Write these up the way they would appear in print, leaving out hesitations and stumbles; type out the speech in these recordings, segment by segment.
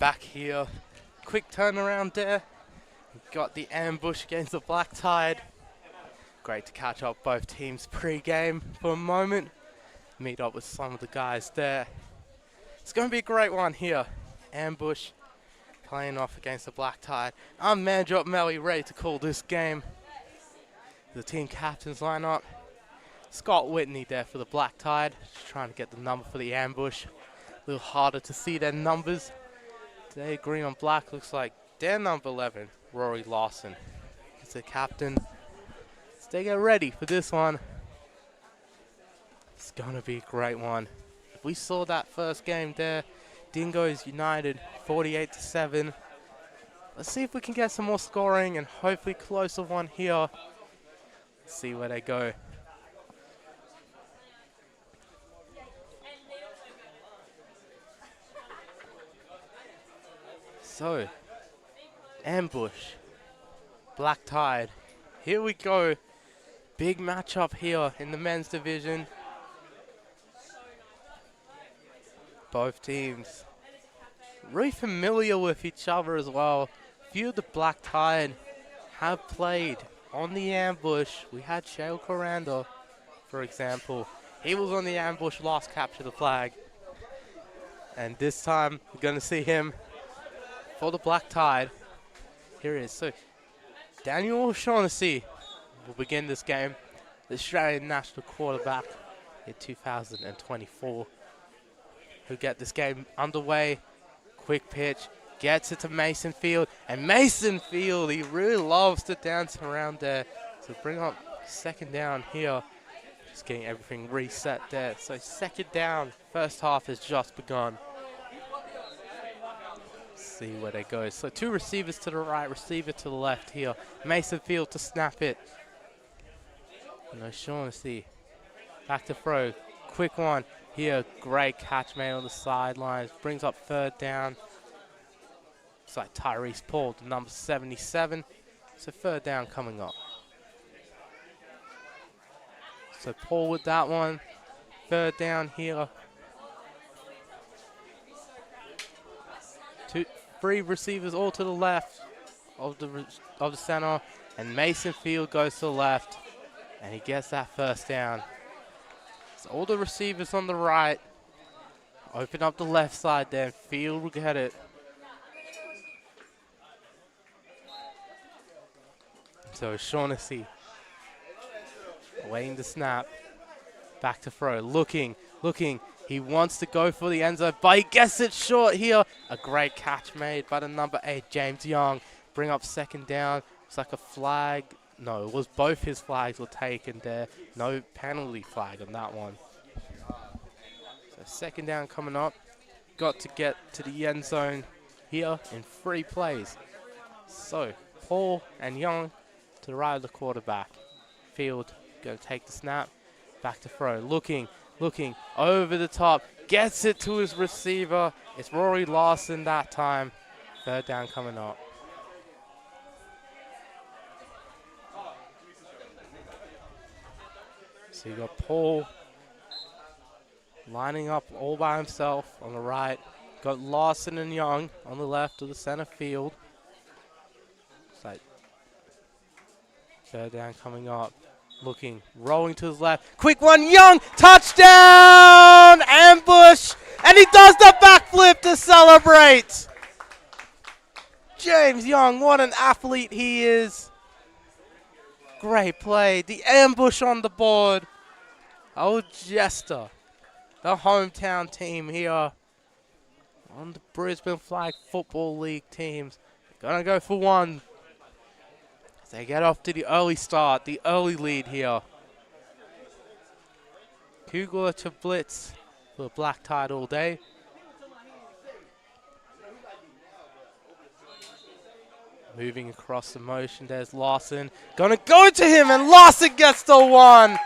back here. Quick turnaround there. Got the ambush against the Black Tide. Great to catch up both teams pre-game for a moment. Meet up with some of the guys there. It's going to be a great one here. Ambush playing off against the Black Tide. I'm Mandrop Melly, ready to call this game. The team captains line up. Scott Whitney there for the Black Tide. Just trying to get the number for the ambush. A little harder to see their numbers. Today, green on black looks like their number 11, Rory Lawson, is the captain. So they get ready for this one. It's going to be a great one. We saw that first game there. Dingoes United, 48-7. Let's see if we can get some more scoring and hopefully closer one here. Let's see where they go. So, ambush, Black Tide. Here we go. Big matchup here in the men's division. Both teams really familiar with each other as well. Few of the Black Tide have played on the ambush. We had Shale Coranda, for example. He was on the ambush last capture the flag. And this time, we're going to see him for the Black Tide. Here it is. So, Daniel O'Shaughnessy will begin this game. The Australian national quarterback in 2024. Who'll get this game underway. Quick pitch. Gets it to Mason Field. And Mason Field, he really loves to dance around there. So bring up second down here. Just getting everything reset there. So second down. First half has just begun. See where they go. So two receivers to the right, receiver to the left here. Mason Field to snap it. And O'Shaughnessy back to throw. Quick one here. Great catch made on the sidelines. Brings up third down. It's like Tyrese Paul, the number 77. So third down coming up. So Paul with that one. Third down here. Three receivers all to the left of the center, and Mason Field goes to the left, and he gets that first down. So all the receivers on the right, open up the left side there, and Field will get it. So Shaughnessy waiting to snap, back to throw, looking. He wants to go for the end zone, but he gets it short here. A great catch made by the number 8, James Young. Bring up second down. It's like a flag. No, it was both his flags were taken there. No penalty flag on that one. So second down coming up. Got to get to the end zone here in 3 plays. So Paul and Young to the right of the quarterback. Field going to take the snap. Back to throw. Looking over the top, gets it to his receiver. It's Rory Lawson that time. Third down coming up. So you got Paul lining up all by himself on the right. Got Lawson and Young on the left of the center field. It's like third down coming up. Looking, rolling to his left. Quick one, Young, touchdown! Ambush! And he does the backflip to celebrate! James Young, what an athlete he is. Great play. The ambush on the board. Algester, the hometown team here on the Brisbane Flag Football League teams. Gonna go for one. They get off to the early start, the early lead here. Kugler to blitz for Black Tide all day. Moving across the motion, there's Lawson. Gonna go to him, and Lawson gets the one.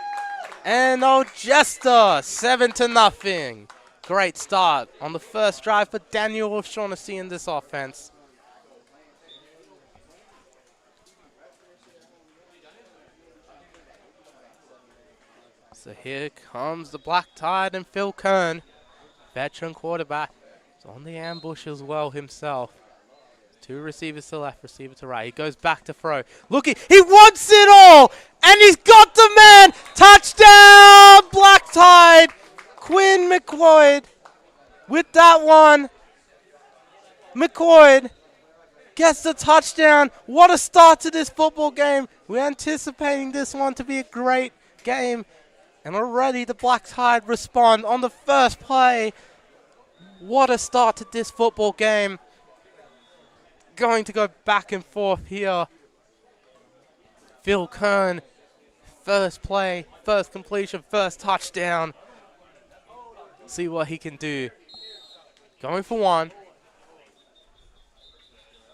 And Algester, 7-0. Great start on the first drive for Daniel O'Shaughnessy in this offense. So here comes the Black Tide and Phil Kern, veteran quarterback. He's on the ambush as well himself. 2 receivers to left, receiver to right. He goes back to throw. Looking, he wants it all! And he's got the man! Touchdown! Black Tide! Quinn McLeod with that one. McLeod gets the touchdown. What a start to this football game. We're anticipating this one to be a great game. And already the Black Tide respond on the first play. What a start to this football game. Going to go back and forth here. Phil Kern, first play, first completion, first touchdown. See what he can do. Going for one.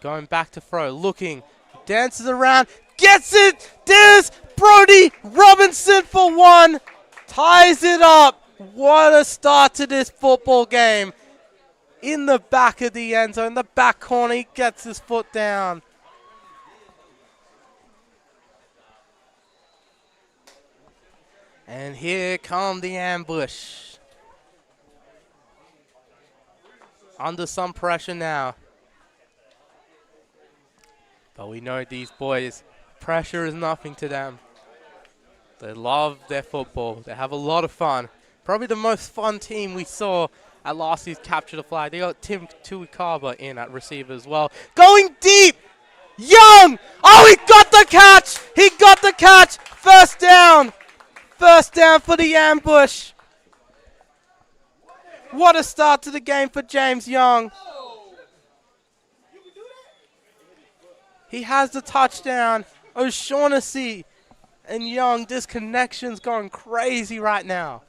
Going back to throw, looking, dances around, gets it! There's Brody Robinson for one. Ties it up. What a start to this football game. In the back of the end zone, the back corner, he gets his foot down. And here come the ambush. Under some pressure now. But we know these boys, pressure is nothing to them. They love their football. They have a lot of fun. Probably the most fun team we saw at last year's Capture the Flag. They got Tim Tuikaba in at receiver as well. Going deep! Young! Oh, he got the catch! He got the catch! First down! First down for the ambush. What a start to the game for James Young. He has the touchdown. O'Shaughnessy and Young, this connection's going crazy right now.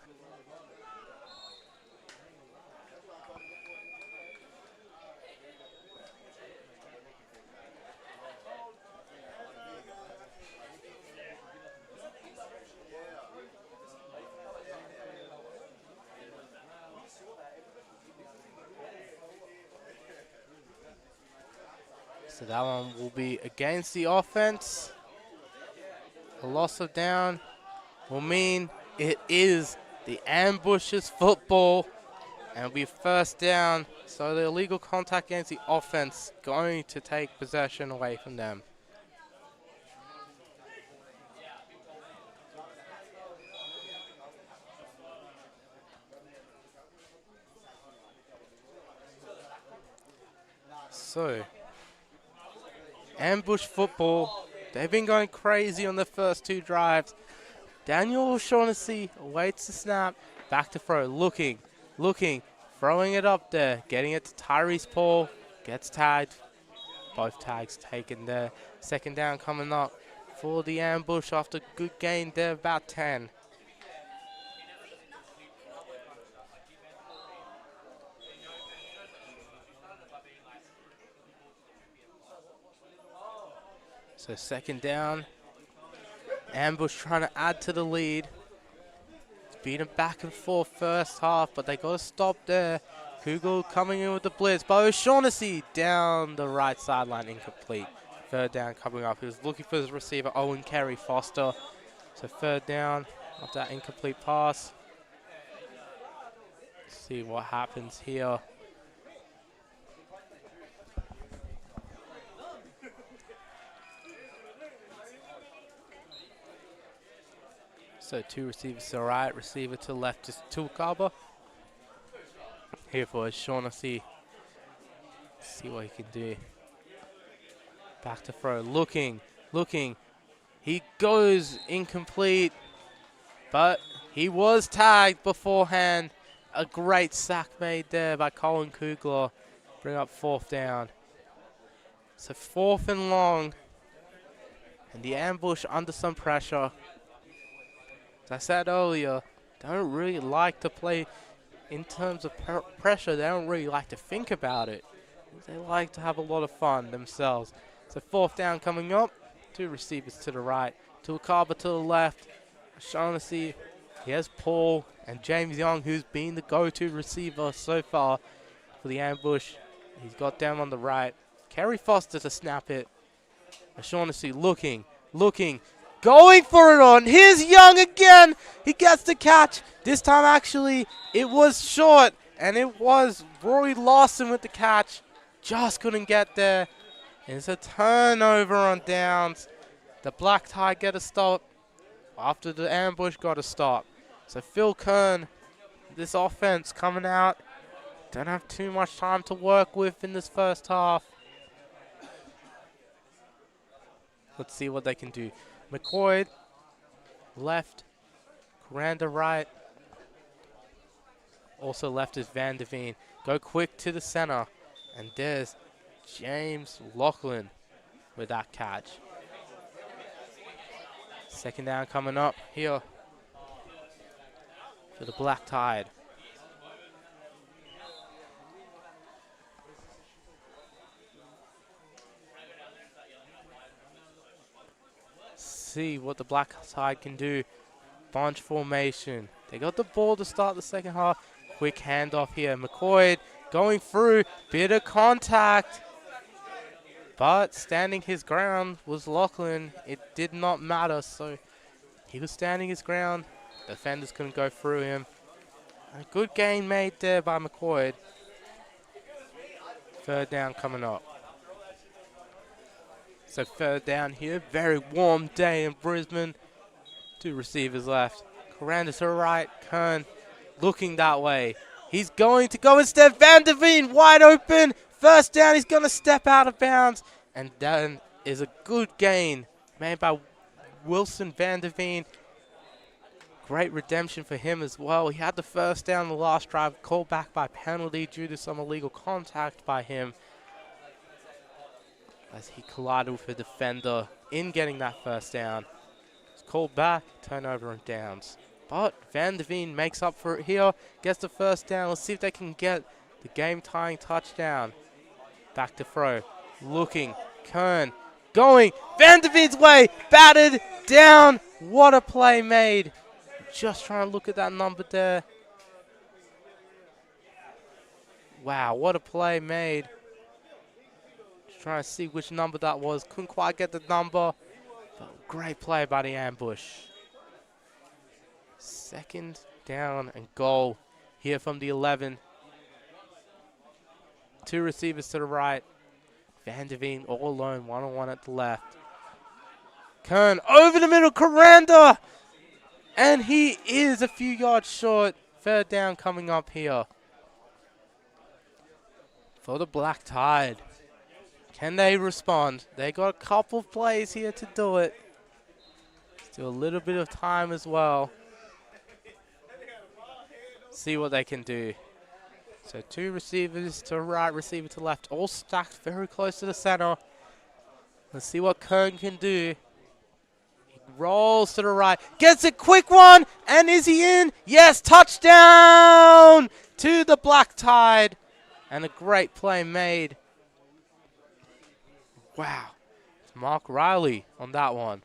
So that one will be against the offense. A loss of down will mean it is the ambush's football. And it'll be first down. So the illegal contact against the offense going to take possession away from them. So, ambush football. They've been going crazy on the first 2 drives. Daniel O'Shaughnessy awaits the snap. Back to throw. Looking. Throwing it up there. Getting it to Tyrese Paul. Gets tagged. Both tags taken there. Second down coming up for the ambush after good gain there, about 10. So second down. Ambush trying to add to the lead. It's been a back and forth first half, but they got to stop there. Kugel coming in with the blitz. But O'Shaughnessy down the right sideline, incomplete. Third down coming up. He was looking for his receiver, Owen Carey Foster. So third down after that incomplete pass. Let's see what happens here. So 2 receivers to the right, receiver to the left is Tuikaba. Here for O'Shaughnessy. See what he can do. Back to throw, looking. He goes incomplete, but he was tagged beforehand. A great sack made there by Colin Kugler. Bring up fourth down. So 4th and long. And the ambush under some pressure. As I said earlier, they don't really like to play in terms of pressure. They don't really like to think about it. They like to have a lot of fun themselves. So 4th down coming up. 2 receivers to the right. Tuikaba to the left. O'Shaughnessy. Here's Paul and James Young, who's been the go-to receiver so far for the ambush. He's got them on the right. Kerry Foster to snap it. O'Shaughnessy looking. Going for it on. Here's Young again. He gets the catch. This time, actually, it was short. And it was Rory Lawson with the catch. Just couldn't get there. It's a turnover on downs. The Black Tide get a stop after the ambush got a stop. So Phil Kern, this offense coming out. Don't have too much time to work with in this first half. Let's see what they can do. McCoy, left. Coranda, right. Also left is Van der Veen. Go quick to the center. And there's James Lachlan with that catch. Second down coming up here for the Black Tide. See what the Black Tide can do. Bunch formation. They got the ball to start the second half. Quick handoff here. McCoy going through. Bit of contact. But standing his ground was Lachlan. It did not matter. So he was standing his ground. Defenders couldn't go through him. A good gain made there by McCoy. Third down coming up. So third down here. Very warm day in Brisbane. Two receivers left. Coranda to the right. Kern looking that way. He's going to go instead. Van der Veen wide open. First down. He's going to step out of bounds. And that is a good gain made by Wilson Van der Veen. Great redemption for him as well. He had the first down the last drive. Called back by penalty due to some illegal contact by him, as he collided with a defender in getting that first down. It's called back, turnover and downs. But Van der Veen makes up for it here, gets the first down. Let's see if they can get the game-tying touchdown. Back to throw, looking, Kern, going, Van der Veen's way, batted down. What a play made. Just trying to look at that number there. Wow, what a play made. Trying to see which number that was. Couldn't quite get the number. But great play by the ambush. Second down and goal here from the 11. Two receivers to the right. Van der Veen all alone, one-on-one at the left. Kern over the middle, Coranda! And he is a few yards short. Third down coming up here for the Black Tide. Can they respond? They got a couple of plays here to do it. Still a little bit of time as well. See what they can do. So two receivers to right, receiver to left, all stacked very close to the center. Let's see what Kern can do. He rolls to the right, gets a quick one, and is he in? Yes, touchdown to the Black Tide. And a great play made. Wow. It's Mark Riley on that one.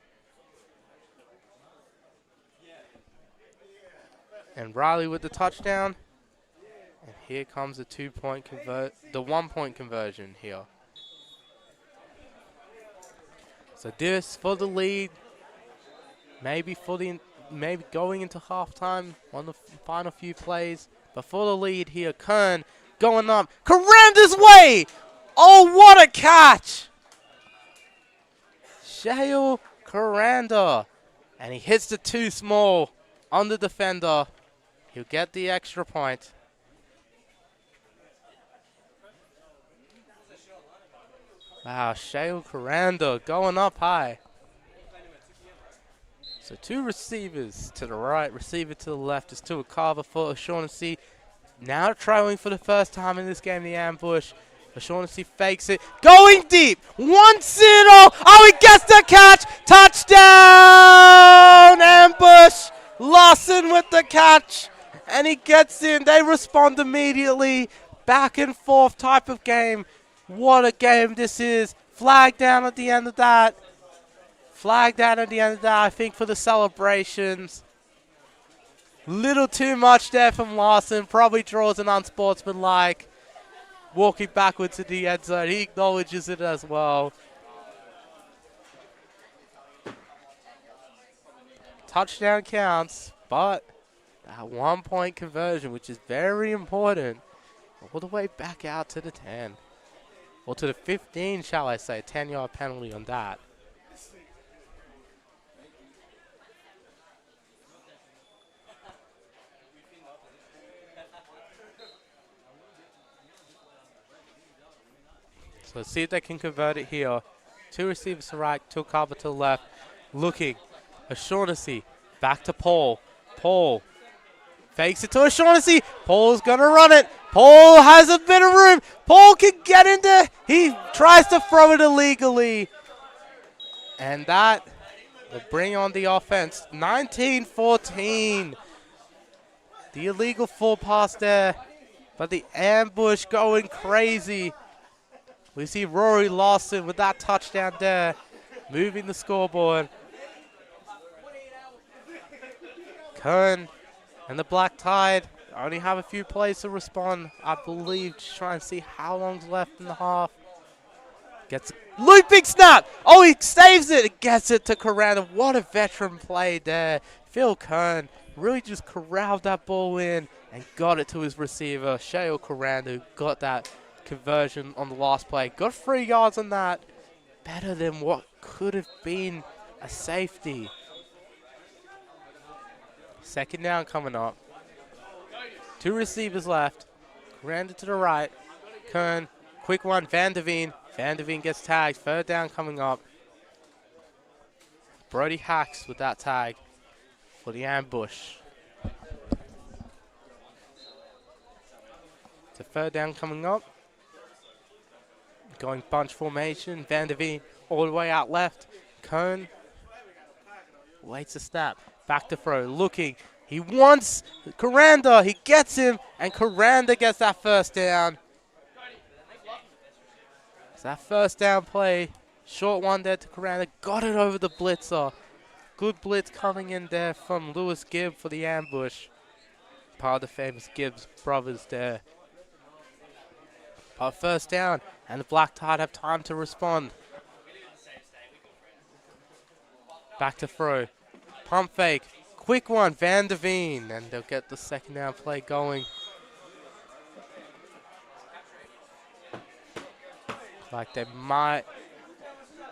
And Riley with the touchdown. And here comes the 1-point conversion here. So this for the lead. Maybe going into halftime on the final few plays. But for the lead here, Kern going up. Coranda's way! Oh, what a catch! Shale Coranda. And he hits the too small on the defender. He'll get the extra point. Wow, Shale Coranda going up high. So two receivers to the right, receiver to the left. It's to a carver for O'Shaughnessy. Now trailing for the first time in this game, the ambush. O'Shaughnessy fakes it. Going deep. 1-0. Oh, he gets the catch. Touchdown. Ambush. Lawson with the catch. And he gets in. They respond immediately. Back and forth type of game. What a game this is. Flag down at the end of that. Flag down at the end of that, I think, for the celebrations. Little too much there from Lawson. Probably draws an unsportsmanlike. Walking backwards to the end zone. He acknowledges it as well. Touchdown counts, but That 1 point conversion, which is very important, all the way back out to the 10. Or to the 15, shall I say. 10-yard penalty on that. So let's see if they can convert it here. 2 receivers to right, 2 cover to the left. Looking. O'Shaughnessy. Back to Paul. Paul fakes it to O'Shaughnessy. Paul's going to run it. Paul has a bit of room. Paul can get in there. He tries to throw it illegally. And that will bring on the offense. 19-14. The illegal full pass there. But the ambush going crazy. We see Rory Lawson with that touchdown there. Moving the scoreboard. Kern and the Black Tide only have a few plays to respond, I believe. Just try and see how long's left in the half. Gets a looping snap. Oh, he saves it. Gets it to Coranda. What a veteran play there. Phil Kern really just corralled that ball in and got it to his receiver, Shale Coranda, who got that conversion on the last play. Got 3 yards on that. Better than what could have been a safety. Second down coming up. 2 receivers left. Coranda to the right. Kern, quick one, Van der Veen. Van der Veen gets tagged. 3rd down coming up. Brody Hacks with that tag for the ambush. It's a 3rd down coming up. Going bunch formation. Van der Veen all the way out left. Kern waits a snap. Back to throw. Looking. He wants Coranda. He gets him. And Coranda gets that 1st down. It's that 1st down play. Short one there to Coranda. Got it over the blitzer. Good blitz coming in there from Lewis Gibb for the ambush. Part of the famous Gibbs brothers there. But 1st down. And the Black Tide have time to respond. Back to throw. Pump fake. Quick one. Van der Veen. And they'll get the 2nd down play going. Like they might.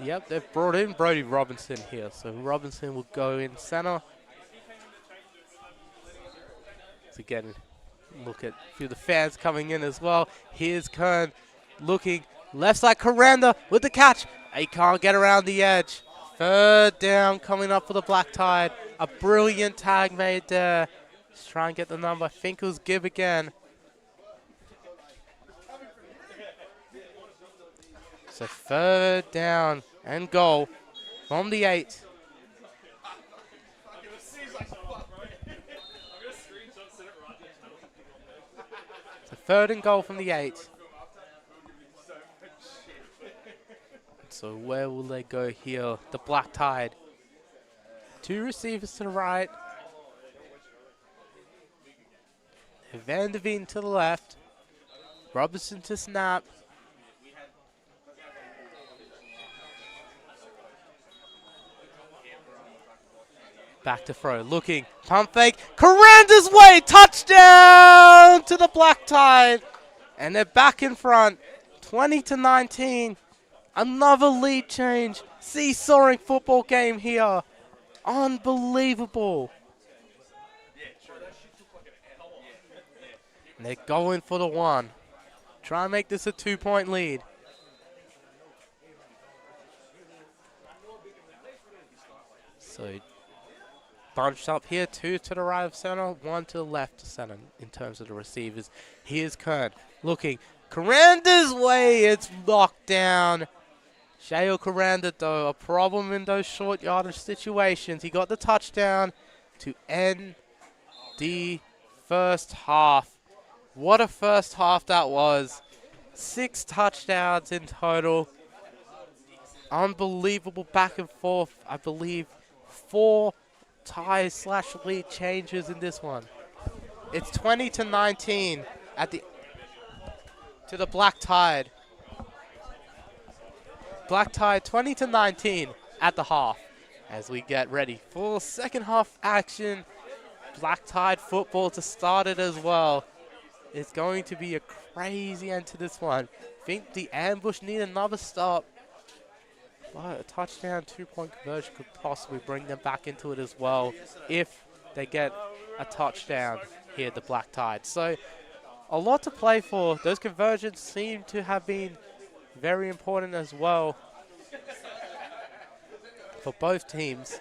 Yep, they've brought in Brody Robinson here. So Robinson will go in center. So again, look at a few of the fans coming in as well. Here's Kern looking. Left side Coranda with the catch. He can't get around the edge. 3rd down coming up for the Black Tide. A brilliant tag made there. Just try and get the number. I think it was Gibb again. So 3rd down and goal from the 8. So 3rd and goal from the 8. So where will they go here? The Black Tide. 2 receivers to the right. Van der Veen to the left. Robinson to snap. Back to throw. Looking. Pump fake. Coranda's way. Touchdown to the Black Tide. And they're back in front. 20-19. Another lead change. Seesawing football game here. Unbelievable. And they're going for the 1. Try and make this a 2-point lead. So bunched up here. 2 to the right of center. 1 to the left of center in terms of the receivers. Here's Kern looking. Coranda's way. It's locked down. Shale Coranda, though, a problem in those short yardage situations. He got the touchdown to end the 1st half. What a 1st half that was. 6 touchdowns in total. Unbelievable back and forth. I believe 4 tie/lead changes in this one. It's 20-19 to the Black Tide. Black Tide 20-19 at the half as we get ready for 2nd half action. Black Tide football to start it as well. It's going to be a crazy end to this one. I think the ambush need another stop. But a touchdown, 2-point conversion could possibly bring them back into it as well if they get a touchdown here, the Black Tide. So a lot to play for. Those conversions seem to have been very important as well for both teams.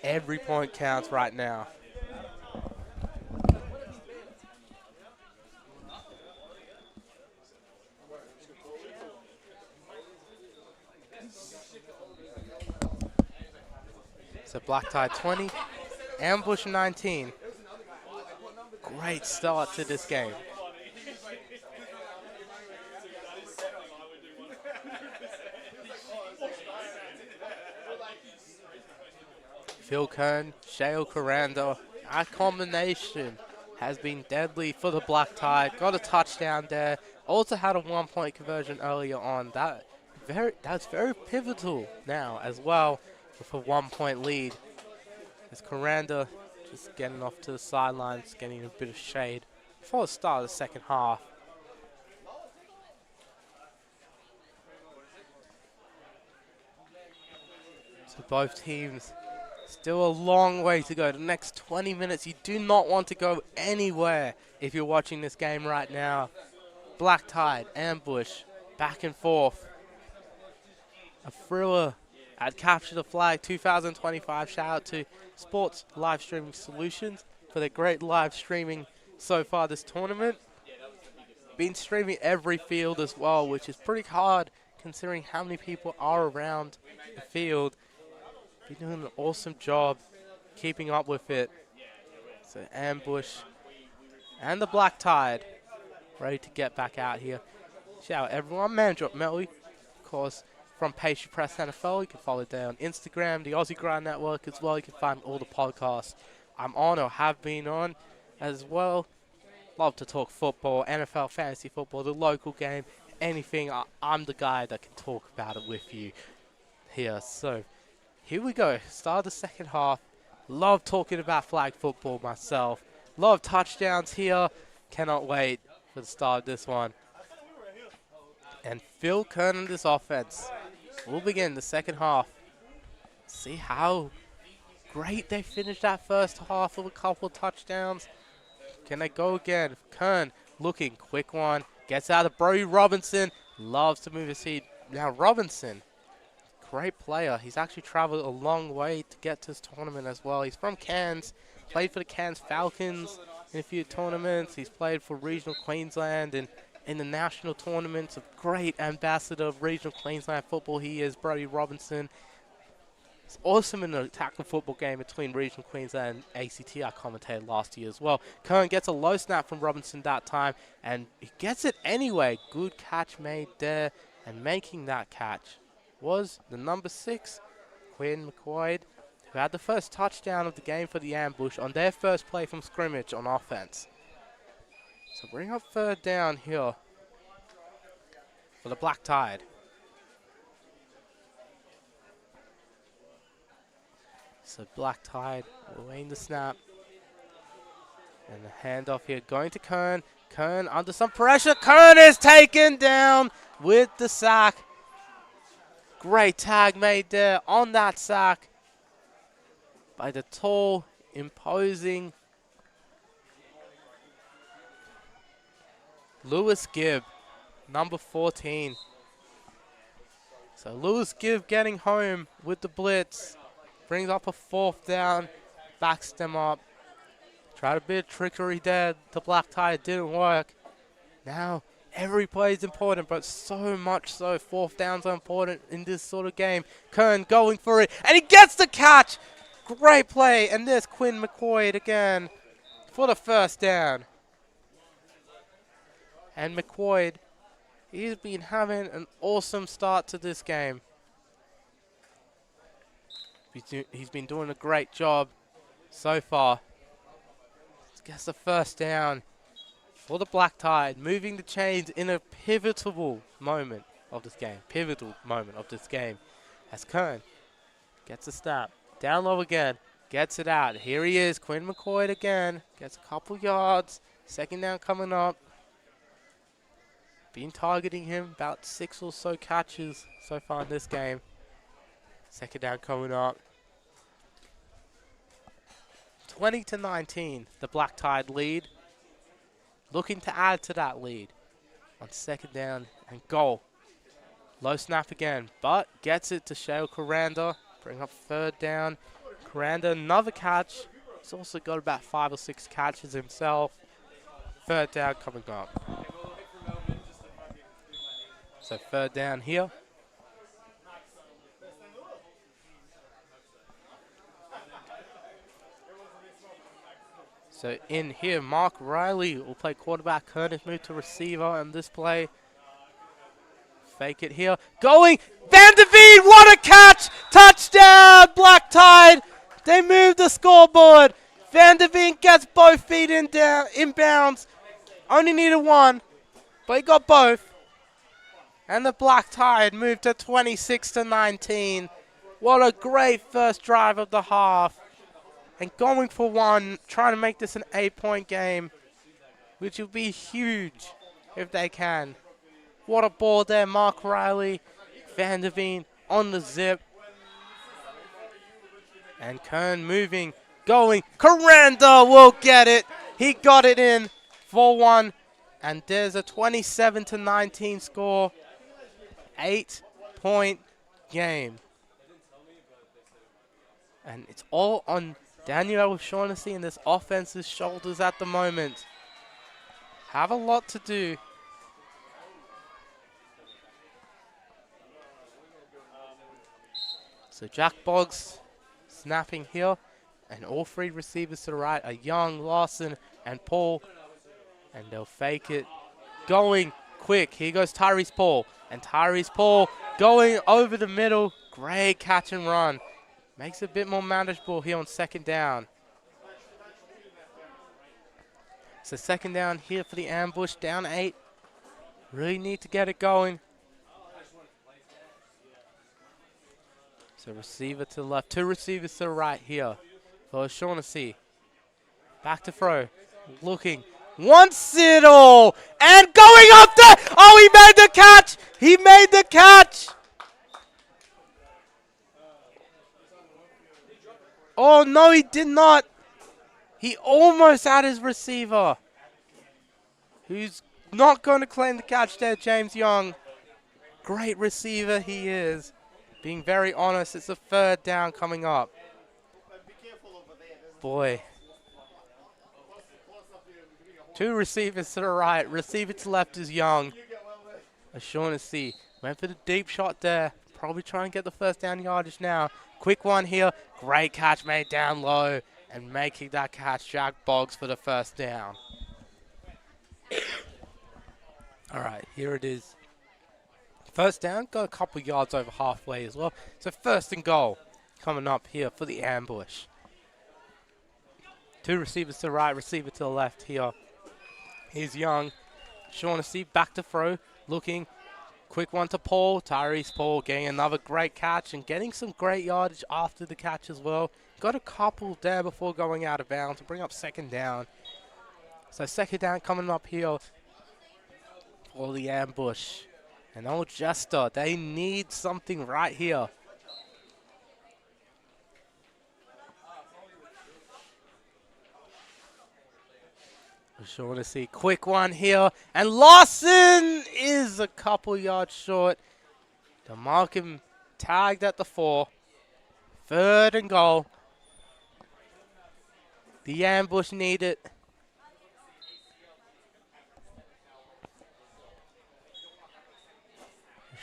Every point counts right now. So Black Tide 20, ambush 19. Great start to this game. Phil Kern, Shale Coranda, that combination has been deadly for the Black Tide. Got a touchdown there. Also had a 1-point conversion earlier on. That's very pivotal now as well with a 1-point lead. As Coranda just getting off to the sidelines, getting a bit of shade before the start of the second half. So both teams still a long way to go. The next 20 minutes, you do not want to go anywhere if you're watching this game right now. Black Tide, ambush, back and forth. A thriller at Capture the Flag 2025. Shout out to Sports Live Streaming Solutions for their great live streaming so far this tournament. Been streaming every field as well, which is pretty hard considering how many people are around the field. Been doing an awesome job keeping up with it. So ambush and the Black Tide ready to get back out here. Shout out everyone. Man Drop Melly, of course, from Pastry Press NFL. You can follow there on Instagram, the Aussie Grind Network as well. You can find all the podcasts I'm on or have been on as well. Love to talk football, NFL, fantasy football, the local game, anything. I'm the guy that can talk about it with you here. So here we go. Start of the second half. Love talking about flag football myself. Love touchdowns here. Cannot wait for the start of this one. And Phil Kern and this offense will begin the second half. See how great they finished that first half with a couple touchdowns. Can they go again? Kern looking, quick one. Gets out of Brody Robinson. Loves to move his feet. Now Robinson, great player. He's actually traveled a long way to get to this tournament as well. He's from Cairns. Played for the Cairns Falcons in a few tournaments. He's played for regional Queensland and in the national tournaments. A great ambassador of regional Queensland football he is, Brody Robinson. It's awesome in the tackle football game between regional Queensland and ACT. I commentated last year as well. Kern gets a low snap from Robinson that time, and he gets it anyway. Good catch made there, and making that catch was the number 6, Quinn McQuaid, who had the first touchdown of the game for the ambush on their first play from scrimmage on offense. So bring up third down here for the Black Tide. So Black Tide awaiting the snap. And the handoff here going to Kern. Kern under some pressure. Kern is taken down with the sack. Great tag made there on that sack by the tall, imposing Lewis Gibb, number 14. So Lewis Gibb getting home with the blitz. Brings up a 4th down, backs them up. Tried a bit of trickery there. The Black Tide didn't work. Now every play is important, but so much so 4th downs are important in this sort of game. Kern going for it, and he gets the catch. Great play, and there's Quinn McQuaid again for the first down. And McQuaid, he's been having an awesome start to this game. He's been doing a great job so far. Gets the first down for the Black Tide, moving the chains in a pivotal moment of this game. As Kern gets a snap. Down low again. Gets it out. Here he is, Quinn McCoy again. Gets a couple yards. Second down coming up. Been targeting him, about 6 or so catches so far in this game. Second down coming up. 20-19, the Black Tide lead. Looking to add to that lead on second down and goal. Low snap again, but gets it to Shale Coranda. Bring up third down. Coranda, another catch. He's also got about 5 or 6 catches himself. Third down coming up. So third down here. So in here, Mark Riley will play quarterback. Curtis move to receiver on this play. Fake it here. Going! Van der Veen, what a catch! Touchdown, Black Tide! They moved the scoreboard. Van der Veen gets both feet inbounds. Only needed one, but he got both. And the Black Tide moved to 26-19. What a great first drive of the half. And going for one, trying to make this an 8-point game, which will be huge if they can. What a ball there, Mark Riley, Van der Veen on the zip. And Kern moving, going, Coranda will get it. He got it in for one. And there's a 27-19 score, 8-point game. And it's all on Daniel O'Shaughnessy and this offense's shoulders at the moment. Have a lot to do. So Jack Boggs snapping here. And all three receivers to the right are Young, Lawson, and Paul. And they'll fake it. Going quick. Here goes Tyrese Paul. And Tyrese Paul going over the middle. Great catch and run. Makes it a bit more manageable here on second down. So second down here for the ambush, down 8. Really need to get it going. So receiver to the left, 2 receivers to the right here for O'Shaughnessy. Back to throw, looking, wants it all, and going up there. Oh, he made the catch. He made the catch. Oh, no, he did not. He almost had his receiver, who's not going to claim the catch there, James Young. Great receiver he is. Being very honest, it's a third down coming up. Boy. 2 receivers to the right. Receiver to the left is Young. O'Shaughnessy went for the deep shot there. Probably trying to get the first down yardage now. Quick one here. Great catch made down low. And making that catch, Jack Boggs for the first down. All right, here it is. First down, got a couple yards over halfway as well. So first and goal coming up here for the ambush. 2 receivers to the right, receiver to the left here. Here's Young. Shaughnessy back to throw, looking. Quick one to Paul. Tyrese Paul getting another great catch and getting some great yardage after the catch as well. Got a couple there before going out of bounds to bring up second down. So second down coming up here for the ambush. And Algester, they need something right here. Shaughnessy, quick one here. And Lawson is a couple yards short. To mark him tagged at the 4. Third and goal. The ambush need it.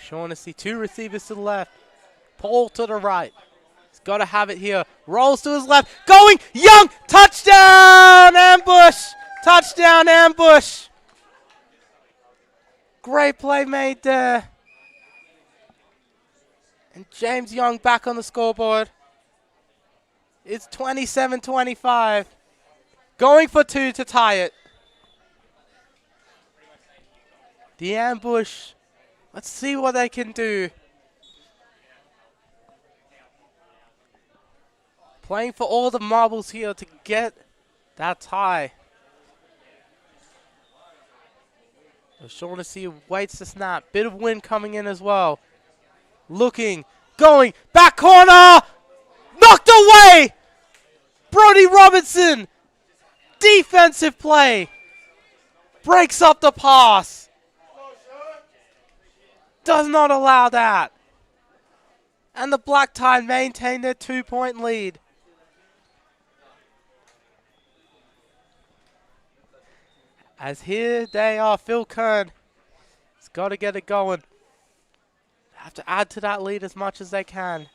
Shaughnessy, 2 receivers to the left. Paul to the right. He's got to have it here. Rolls to his left. Going. Young. Touchdown. Ambush. Touchdown ambush. Great play made there. And James Young back on the scoreboard. It's 27-25. Going for 2 to tie it. The ambush. Let's see what they can do. Playing for all the marbles here to get that tie. O'Shaughnessy waits the snap. Bit of wind coming in as well. Looking, going, back corner! Knocked away! Brody Robinson! Defensive play! Breaks up the pass. Does not allow that. And the Black Tide maintain their 2-point lead. As here they are, Phil Kern has got to get it going. Have to add to that lead as much as they can.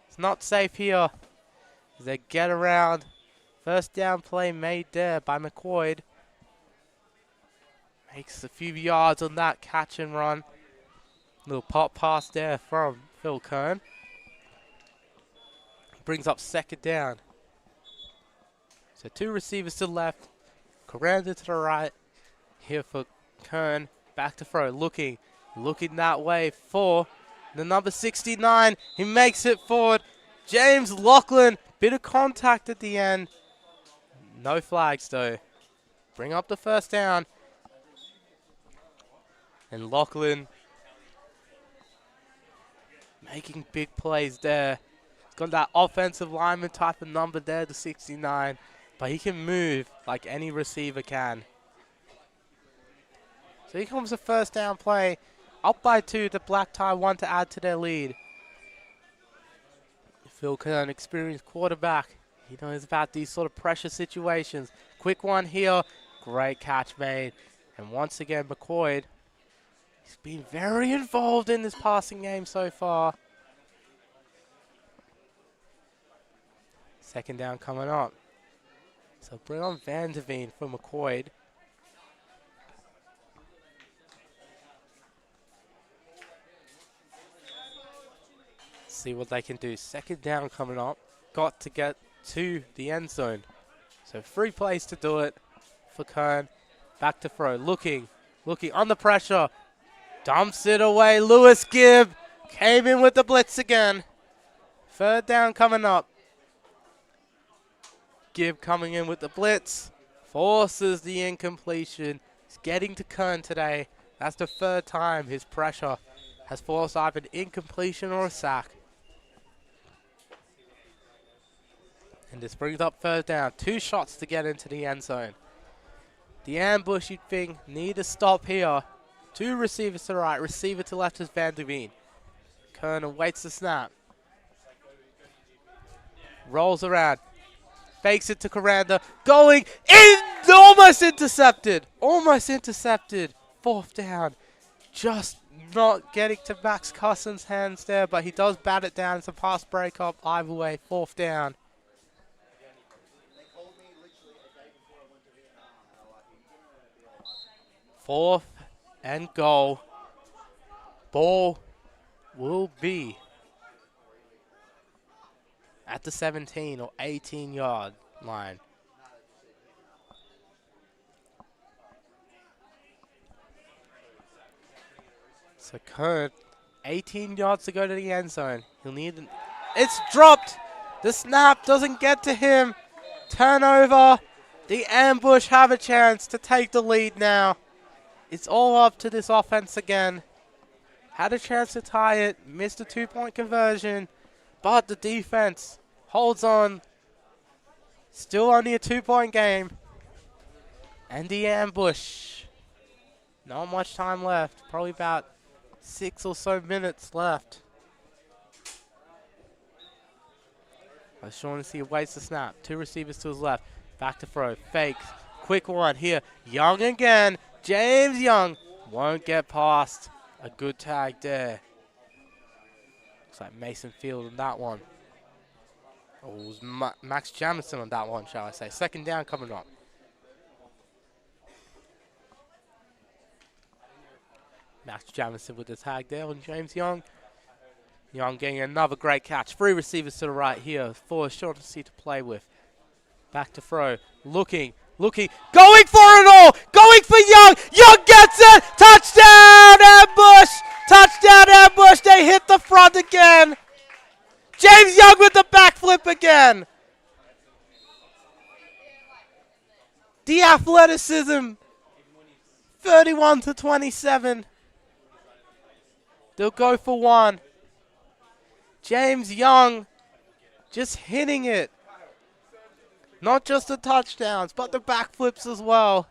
It's not safe here as they get around. First down play made there by McCoy. Makes a few yards on that catch and run. Little pop pass there from Phil Kern. Brings up second down. So 2 receivers to the left. Coranda to the right. Here for Kern. Back to throw. Looking that way for the number 69. He makes it forward. James Lachlan. Bit of contact at the end. No flags though. Bring up the first down. And Lachlan making big plays there. He's got that offensive lineman type of number there, the 69. But he can move like any receiver can. So here comes the first down play. Up by 2, the Black Tie want to add to their lead. Phil Kern, experienced quarterback. He knows about these sort of pressure situations. Quick one here. Great catch made. And once again, McCoy. He's been very involved in this passing game so far. Second down coming up. So bring on Van Der Veen for McCoy. See what they can do. Second down coming up. Got to get to the end zone. So 3 plays to do it for Kern. Back to throw. Looking under pressure. Dumps it away. Lewis Gibb came in with the blitz again. Third down coming up. Gibb coming in with the blitz. Forces the incompletion. He's getting to Kern today. That's the 3rd time his pressure has forced either an incompletion or a sack. And this brings up 3rd down. 2 shots to get into the end zone. The ambush, you'd think, need to stop here. 2 receivers to the right, receiver to left is Van Der Veen. Kern awaits the snap. Rolls around. Fakes it to Coranda. Going in! Almost intercepted! Almost intercepted. 4th down. Just not getting to Max Cousins' hands there, but he does bat it down. It's a pass breakup. Either way, 4th down. Fourth and goal. Ball will be at the 17 or 18-yard line. So Kern, 18 yards to go to the end zone. He'll need an... It's dropped! The snap doesn't get to him. Turnover. The ambush have a chance to take the lead now. It's all up to this offense again. Had a chance to tie it. Missed a 2-point conversion. But the defense holds on. Still only a 2-point game. And the ambush. Not much time left. Probably about 6 or so minutes left. O'Shaughnessy awaits the snap. 2 receivers to his left. Back to throw. Fakes. Quick one here. Young again. James Young won't get past. A good tag there. Looks like Mason Field on that one. Or it was Max Jamison on that one, shall I say. Second down coming up. Max Jamison with the tag there on James Young. Young getting another great catch. 3 receivers to the right here for O'Shaughnessy to play with. Back to throw. Looking, going for it all, going for Young. Young gets it. Touchdown, ambush. Touchdown, ambush. They hit the front again. James Young with the backflip again. athleticism. 31-27. They'll go for one. James Young just hitting it. Not just the touchdowns, but the backflips as well.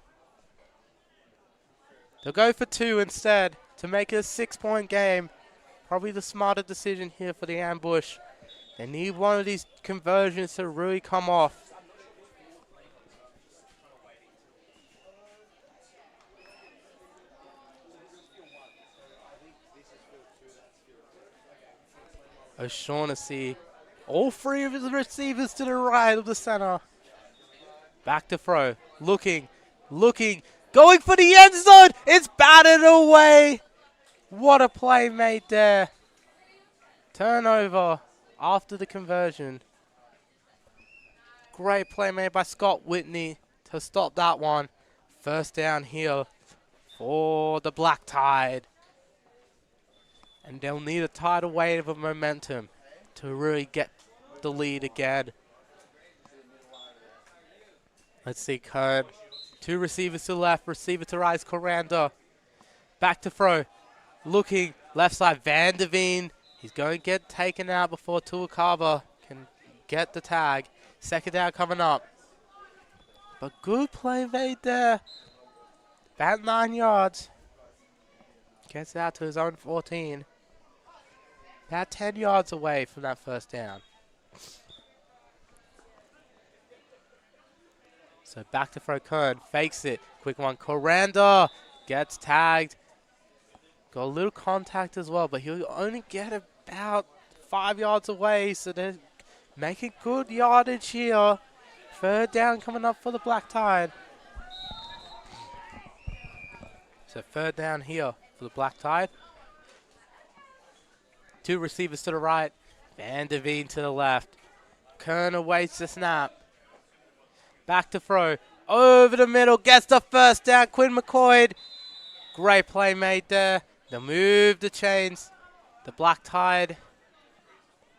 They'll go for two instead to make it a 6-point game. Probably the smarter decision here for the ambush. They need one of these conversions to really come off. O'Shaughnessy. All three of his receivers to the right of the center. Back to throw. Looking. Going for the end zone. It's batted away. What a play made there. Turnover after the conversion. Great play made by Scott Whitney to stop that one. First down here for the Black Tide. And they'll need a tidal wave of momentum to really get the lead again. Let's see, Kern. Two receivers to the left, receiver to right, Coranda. Back to throw. Looking, left side, Van Der Veen. He's going to get taken out before Tuakaba can get the tag. Second down coming up. But good play made there. About 9 yards. Gets out to his own 14. About 10 yards away from that first down. So back to throw Kern. Fakes it. Quick one. Coranda gets tagged. Got a little contact as well, but he'll only get about 5 yards away. So they're making good yardage here. Third down coming up for the Black Tide. So third down here for the Black Tide. Two receivers to the right. Van Der Veen to the left. Kern awaits the snap. Back to throw. Over the middle. Gets the first down. Quinn McCoy. Great play made there. They'll move the chains. The Black Tide.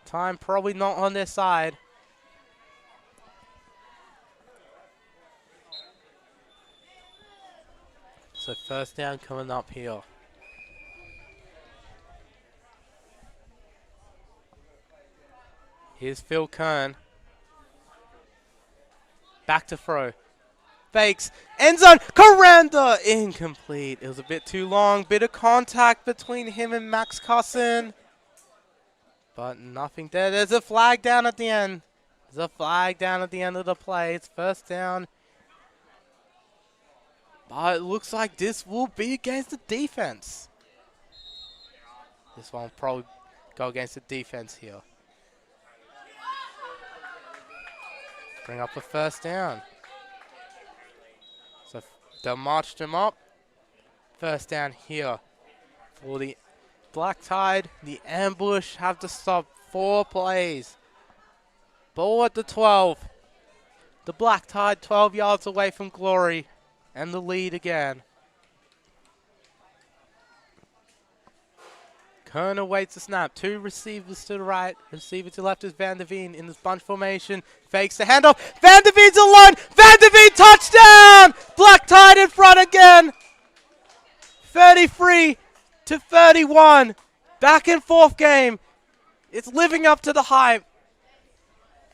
Time probably not on their side. So first down coming up here. Here's Phil Kern. Back to throw. Fakes. End zone. Coranda. Incomplete. It was a bit too long. Bit of contact between him and Max Cusson. But nothing there. There's a flag down at the end. There's a flag down at the end of the play. It's first down. But it looks like this will be against the defense. This one will probably go against the defense here. Bring up a first down. So they'll march them up. First down here for the Black Tide. The ambush have to stop 4 plays. Ball at the 12. The Black Tide 12 yards away from glory. And the lead again. Kern awaits the snap. Two receivers to the right. Receiver to the left is Van Der Veen in this bunch formation. Fakes the handoff. Van Der Veen's alone. Van Der Veen touchdown! Black Tide in front again. 33-31. Back and forth game. It's living up to the hype.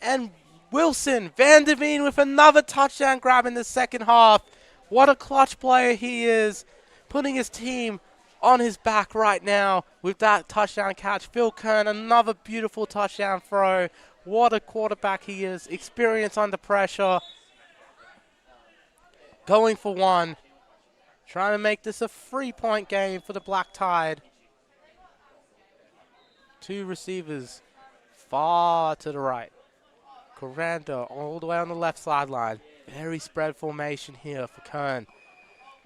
And Wilson, Van Der Veen with another touchdown grab in the second half. What a clutch player he is. Putting his team on his back right now with that touchdown catch. Phil Kern, another beautiful touchdown throw. What a quarterback he is. Experience under pressure. Going for one. Trying to make this a 3-point game for the Black Tide. Two receivers far to the right. Coranda all the way on the left sideline. Very spread formation here for Kern.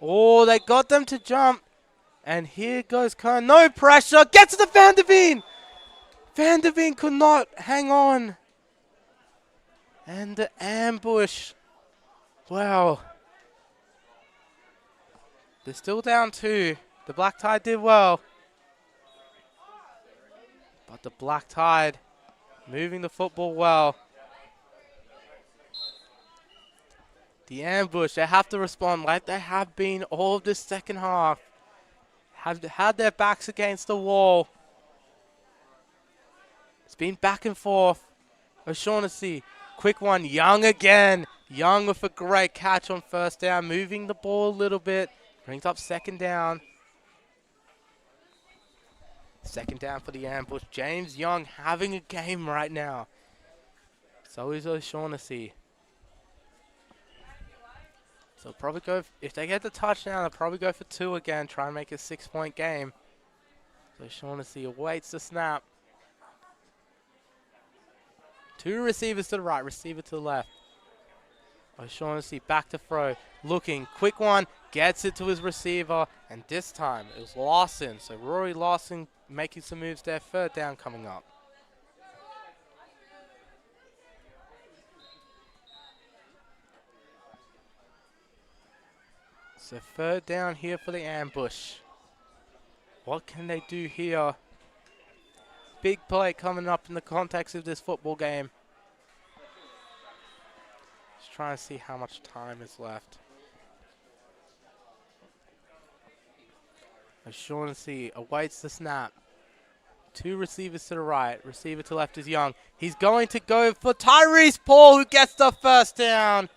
Oh, they got them to jump. And here goes Kern. No pressure. Gets to the Van Der Veen. Van Der Veen could not hang on. And the ambush. Wow. They're still down 2. The Black Tide did well. But the Black Tide moving the football well. The ambush, they have to respond like they have been all of this second half. Have had their backs against the wall. It's been back and forth. O'Shaughnessy, quick one, Young again. Young with a great catch on first down, moving the ball a little bit. Brings up second down. Second down for the ambush. James Young having a game right now. So is O'Shaughnessy. So probably go, if they get the touchdown, they'll probably go for 2 again, try and make a 6-point game. So O'Shaughnessy awaits the snap. 2 receivers to the right, receiver to the left. O'Shaughnessy back to throw, looking, quick one, gets it to his receiver, and this time it was Lawson. So Rory Lawson making some moves there, third down coming up. So third down here for the ambush. What can they do here? Big play coming up in the context of this football game. Just trying to see how much time is left. O'Shaughnessy awaits the snap. 2 receivers to the right. Receiver to left is Young. He's going to go for Tyrese Paul, who gets the first down.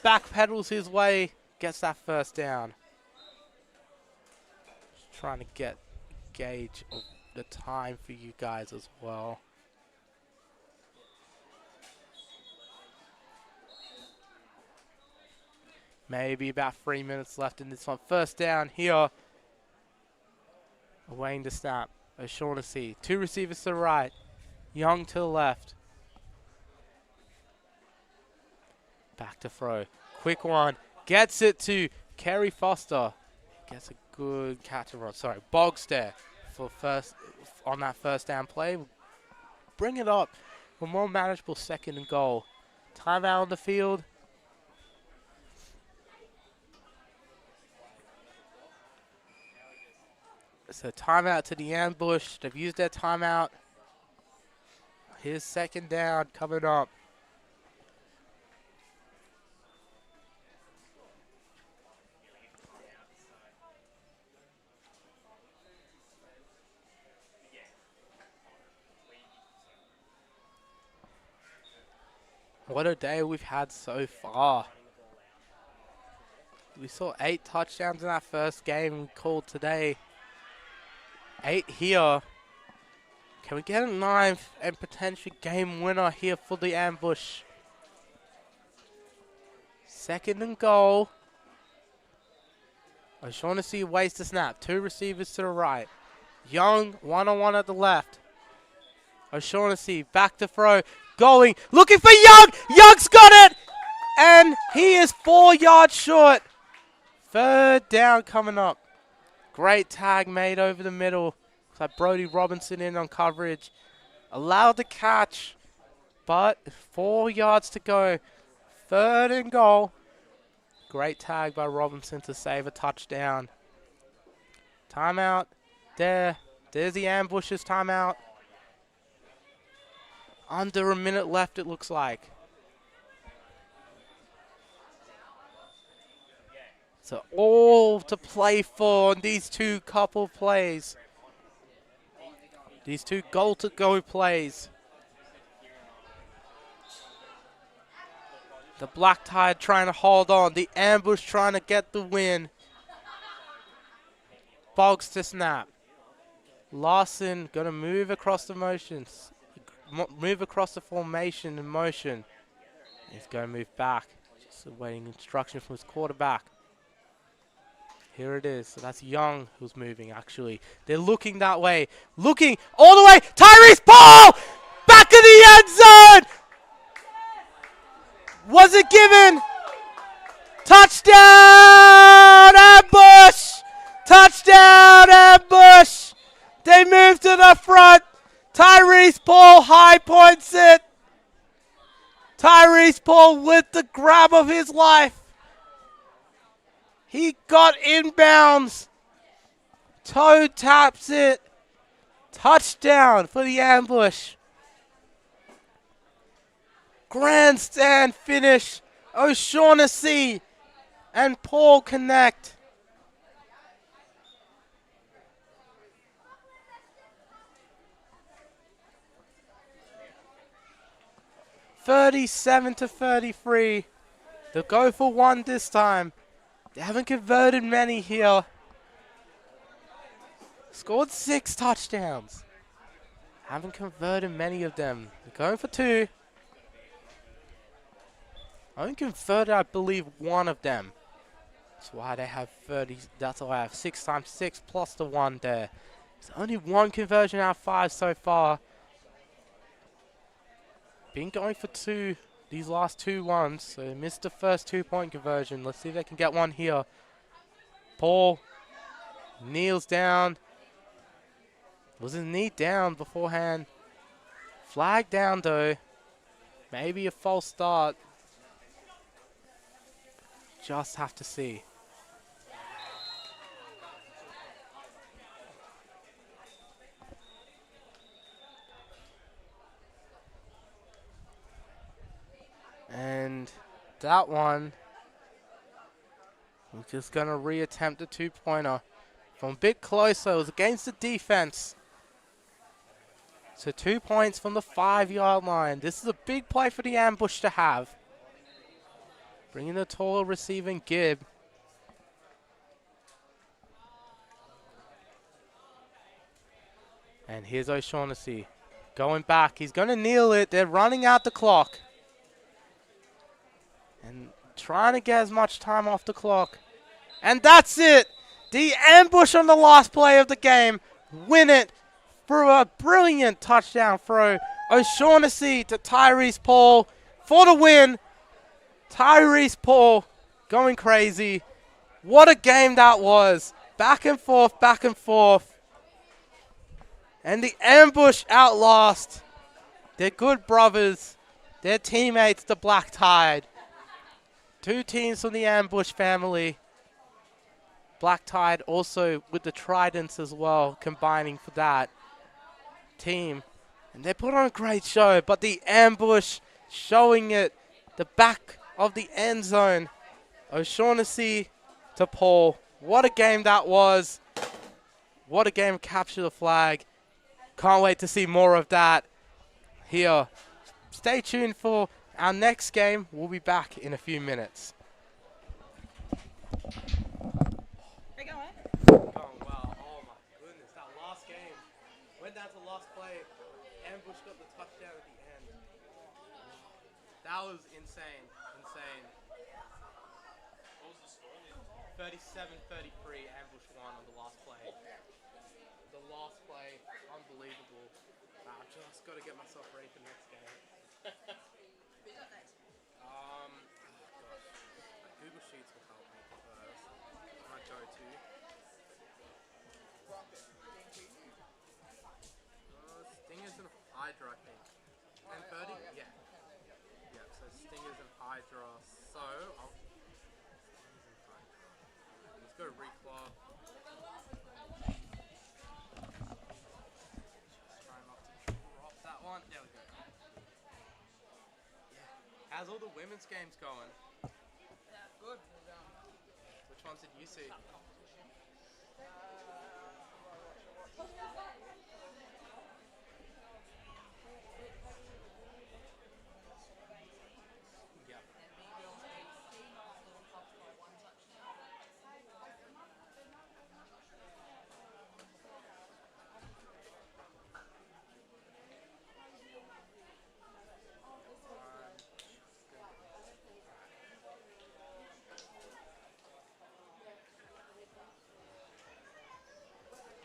Backpedals his way, gets that first down. Just trying to get a gauge of the time for you guys as well. Maybe about 3 minutes left in this one. First down here. Awaiting the snap. O'Shaughnessy. 2 receivers to the right. Young to the left. Back to throw. Quick one. Gets it to Kerry Foster. Gets a good catch and run. Sorry, Algester for first on that first down play. Bring it up for more manageable second and goal. Timeout on the field. So timeout to the ambush. They've used their timeout. Here's second down coming up. What a day we've had so far. We saw 8 touchdowns in our first game we called today. 8 here. Can we get a 9th and potential game winner here for the ambush? Second and goal. O'Shaughnessy wastes the snap. 2 receivers to the right. Young, one-on-one at the left. O'Shaughnessy back to throw. Going, looking for Young. Young's got it. And he is 4 yards short. Third down coming up. Great tag made over the middle. Looks like Brody Robinson in on coverage. Allowed the catch, but 4 yards to go. Third and goal. Great tag by Robinson to save a touchdown. Timeout there. There's the ambushes timeout. Under a minute left, it looks like. So all to play for on these 2 couple plays. These 2 goal-to-go plays. The Black Tide trying to hold on. The ambush trying to get the win. Boggs to snap. Lawson going to move across the motions. Move across the formation in motion. He's going to move back. Just awaiting instruction from his quarterback. Here it is. So that's Young who's moving, actually. They're looking that way. Looking all the way. Tyrese Paul! Back of the end zone! Was it given? Touchdown! Ambush! Touchdown! Ambush! They move to the front. Tyrese Paul high points it. Tyrese Paul with the grab of his life. He got inbounds. Toe taps it. Touchdown for the ambush. Grandstand finish. O'Shaughnessy and Paul connect. (37-33). They'll go for one this time. They haven't converted many here. Scored 6 touchdowns. Haven't converted many of them. They're going for 2. Only converted, I believe, one of them. That's why they have 30. That's why I have 6 times 6 plus the 1 there. There's only 1 conversion out of 5 so far. Been going for 2 these last 2 ones. So they missed the first 2-point conversion. Let's see if they can get one here. Paul kneels down. Was his knee down beforehand? Flag down though. Maybe a false start. Just have to see. And that one, we're just going to reattempt the 2-pointer. From a bit closer, it was against the defense. So 2 points from the 5-yard line. This is a big play for the ambush to have. Bringing the taller receiving Gibb. And here's O'Shaughnessy. Going back. He's going to kneel it. They're running out the clock. And trying to get as much time off the clock. And that's it. The ambush on the last play of the game. Win it through a brilliant touchdown throw. O'Shaughnessy to Tyrese Paul for the win. Tyrese Paul going crazy. What a game that was. Back and forth, back and forth. And the ambush outlast their good brothers, their teammates, the Black Tide. 2 teams from the ambush family. Black Tide also with the Tridents as well, combining for that team. And they put on a great show, but the ambush showing it, the back of the end zone. O'Shaughnessy to Paul. What a game that was. What a game, capture the flag. Can't wait to see more of that here. Stay tuned for our next game. We'll be back in a few minutes. Going well. Oh my goodness, that last game went down to last play. Ambush got the touchdown at the end. That was insane. What was the score? 37-33. Ambush won on the last play. The last play, unbelievable. I've just got to get myself ready for the next game. Google Sheets will help me first. That's my go-to. Stingers and Hydra, I think. 10:30? Yeah. Yeah, so Stingers and Hydra. So, let's go Reclaw. Try not to drop that one. There we go. Yeah. How's all the women's games going? Good. Which ones did you see? Yeah.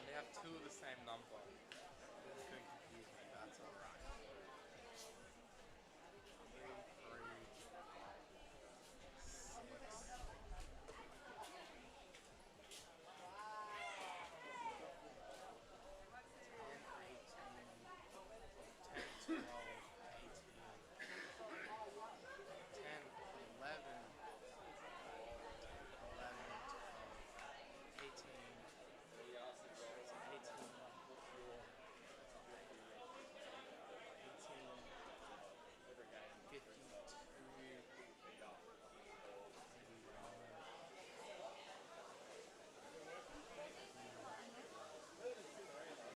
They have 2 of the same number.